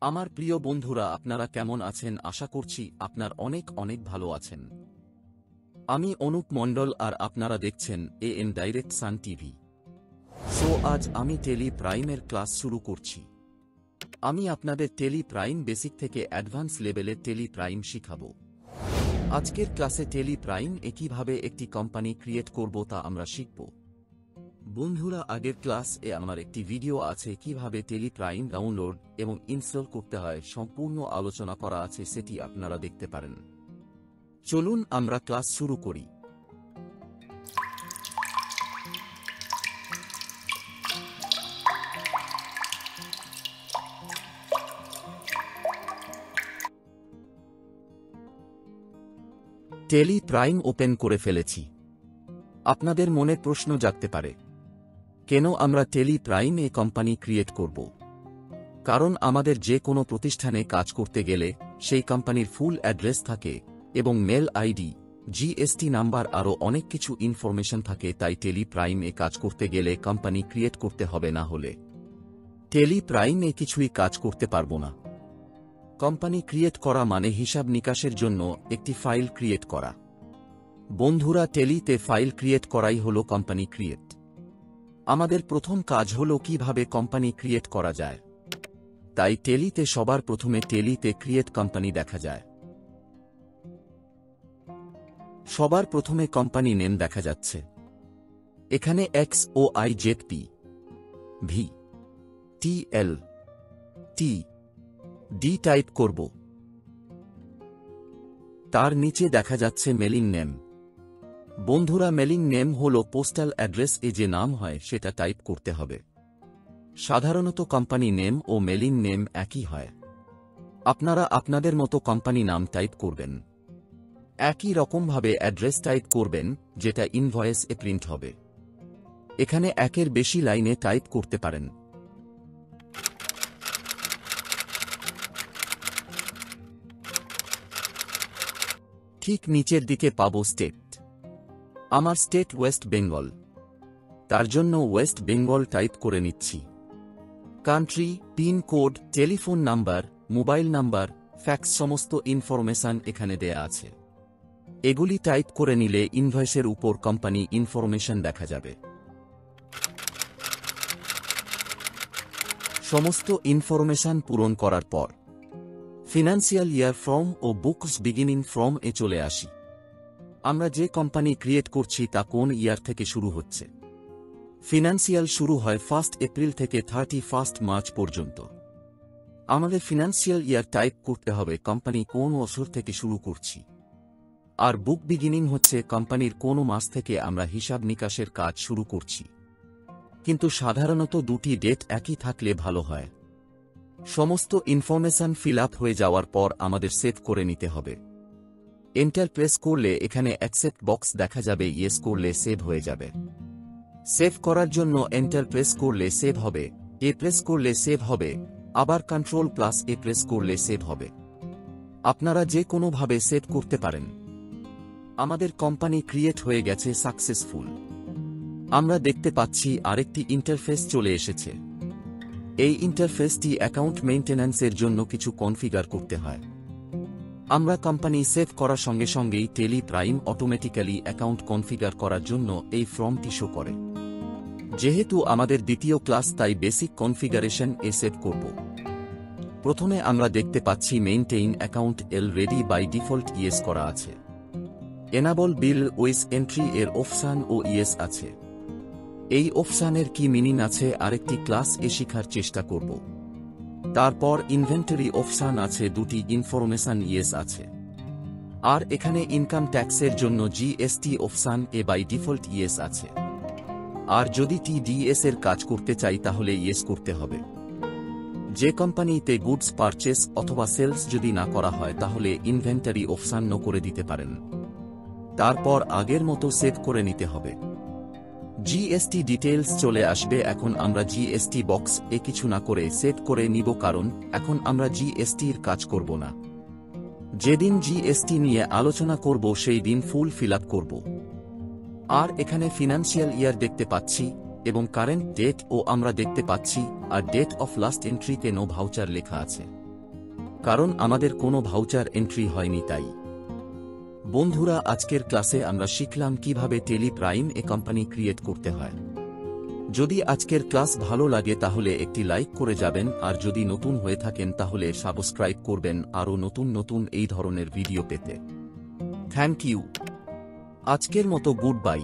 আমার প্রিয় বন্ধুরা, আপনারা কেমন আছেন? আশা করছি আপনার অনেক অনেক ভালো আছেন। আমি অনুপ মণ্ডল আর আপনারা দেখছেন এএন ডাইরেক্ট সান টিভি। আজ আমি টেলি প্রাইমের ক্লাস শুরু করছি। আমি আপনাদের টেলি প্রাইম বেসিক থেকে অ্যাডভান্স লেভেলের টেলি প্রাইম শিখাবো। আজকের ক্লাসে টেলি প্রাইম কিভাবে একটি কোম্পানি ক্রিয়েট করব তা আমরা শিখব। বন্ধুরা, আগের ক্লাসে আমার একটি ভিডিও আছে কিভাবে টেলি প্রাইম ডাউনলোড এবং ইনস্টল করতে হয়, সম্পূর্ণ আলোচনা করা আছে, সেটি আপনারা দেখতে পারেন। চলুন আমরা ক্লাস শুরু করি। টেলি প্রাইম ওপেন করে ফেলেছি। আপনাদের মনে প্রশ্ন জাগতে পারে, কেন আমরা টেলি প্রাইম কোম্পানি ক্রিয়েট করব? কারণ আমাদের যে কোনো প্রতিষ্ঠানে কাজ করতে গেলে সেই কোম্পানির ফুল অ্যাড্রেস থাকে এবং মেল আইডি, জিএসটি নাম্বার, আরও অনেক কিছু ইনফরমেশন থাকে। তাই টেলি প্রাইম কাজ করতে গেলে কোম্পানি ক্রিয়েট করতে হবে, না হলে টেলি প্রাইম কিছুই কাজ করতে পারবো না। কোম্পানি ক্রিয়েট করা মানে হিসাব নিকাশের জন্য একটি ফাইল ক্রিয়েট করা। বন্ধুরা, টেলিতে ফাইল ক্রিয়েট করাই হলো কোম্পানি ক্রিয়েট। আমাদের প্রথম কাজ হলো কিভাবে কোম্পানি ক্রিয়েট করা যায়। তাই টেলিতে সবার প্রথমে টেলিতে ক্রিয়েট কোম্পানি দেখা যায়। সবার প্রথমে কোম্পানি নেম দেখা যাচ্ছে। এখানে XOIZP VTLTD টাইপ করব। তার নিচে দেখা যাচ্ছে মেলিং নেম। বন্ধুরা, মেলিং নেম হল পোস্টাল অ্যাড্রেস, যে নাম হয় সেটা টাইপ করতে হবে। সাধারণত কোম্পানি নেম ও মেলিং নেম একই হয়। আপনারা আপনাদের মতো কোম্পানি নাম টাইপ করবেন। একই রকমভাবে অ্যাড্রেস টাইপ করবেন, যেটা ইনভয়েস প্রিন্ট হবে। এখানে একের বেশি লাইনে টাইপ করতে পারেন। ঠিক নিচের দিকে পাবো স্টেট। আমার স্টেট ওয়েস্ট বেঙ্গল, তার জন্য ওয়েস্ট বেঙ্গল টাইপ করে নিচ্ছি। Country, pin code, telephone number, mobile number, fax, সমস্ত ইনফরমেশন এখানে দেয়া আছে। এগুলি টাইপ করে নিলে ইনভয়েসের উপর কোম্পানি ইনফরমেশন দেখা যাবে। সমস্ত ইনফরমেশন পূরণ করার পর ফিনান্সিয়াল ইয়ার ফ্রম ও বুকস বিগিনিং ফ্রম চলে আসি। আমরা যে কোম্পানি ক্রিয়েট করছি তা কোন ইয়ার থেকে শুরু হচ্ছে। ফিনান্সিয়াল শুরু হয় 1 এপ্রিল থেকে 31 মার্চ পর্যন্ত। আমাদের ফিনান্সিয়াল ইয়ার টাইপ করতে হবে কোম্পানি কোন বছর থেকে শুরু করছি। আর বুক বিগিনিং হচ্ছে কোম্পানির কোন মাস থেকে আমরা হিসাব নিকাশের কাজ শুরু করছি। কিন্তু সাধারণত দুটি ডেট একই থাকলে ভালো হয়। সমস্ত ইনফরমেশন ফিল আপ হয়ে যাওয়ার পর আমাদের সেভ করে নিতে হবে। এন্টার প্রেস করলে এখানে অ্যাকসেপ্ট বক্স দেখা যাবে, ইয়েস করলে সেভ হয়ে যাবে। সেভ করার জন্য এন্টার প্রেস করলে সেভ হবে, প্রেস করলে সেভ হবে, আবার কন্ট্রোল+A প্রেস করলে সেভ হবে। আপনারা যে কোনোভাবে সেভ করতে পারেন। আমাদের কোম্পানি ক্রিয়েট হয়ে গেছে সাকসেসফুল। আমরা দেখতে পাচ্ছি আরেকটি ইন্টারফেস চলে এসেছে। এই ইন্টারফেসটি অ্যাকাউন্ট মেইনটেন্যান্সের জন্য কিছু কনফিগার করতে হয়। আমরা কোম্পানি সেভ করার সঙ্গে সঙ্গেই Tally Prime automatically account configure করার জন্য এই ফর্মটি শো করে। যেহেতু আমাদের দ্বিতীয় ক্লাস, তাই বেসিক কনফিগারেশন সেভ করব। প্রথমে আমরা দেখতে পাচ্ছি maintain account ready by default yes করা আছে। Enable bill with entry option ও ইয়েস আছে। এই অপশনের কি মিনিং আছে আরেকটি ক্লাস শিখার চেষ্টা করব। তারপর ইনভেন্টরি অপশন আছে, দুটি ইনফরমেশন ইয়েস আছে। আর এখানে ইনকাম ট্যাক্সের জন্য GST option by default yes আছে। আর যদি টিডিএস এর কাজ করতে চাই তাহলে ইয়েস করতে হবে। যে কোম্পানিতে গুডস পারচেস অথবা সেলস যদি না করা হয় তাহলে ইনভেন্টরি অপশন নো করে দিতে পারেন। তারপর আগের মতো সেভ করে নিতে হবে। জিএসটি ডিটেইলস চলে আসবে। এখন আমরা জিএসটি বক্স কিছু না করে সেভ করে নিব, কারণ এখন আমরা জিএসটির কাজ করব না। যেদিন জিএসটি নিয়ে আলোচনা করব সেই দিন ফুল ফিল আপ করব। আর এখানে ফিনান্সিয়াল ইয়ার দেখতে পাচ্ছি এবং কারেন্ট ডেট ও আমরা দেখতে পাচ্ছি, আর ডেট অফ লাস্ট এন্ট্রিতে নো ভাউচার লেখা আছে। কারণ আমাদের কোনো ভাউচার এন্ট্রি হয়নি তাই। বন্ধুরা, আজকের ক্লাসে আমরা শিখলাম কিভাবে tele prime a company create করতে হয়। যদি আজকের ক্লাস ভালো লাগে তাহলে একটি লাইক করে যাবেন, আর যদি নতুন হয়ে থাকেন তাহলে সাবস্ক্রাইব করবেন আরও নতুন নতুন এই ধরনের ভিডিও পেতে। Thank you. আজকের মতো গুড বাই।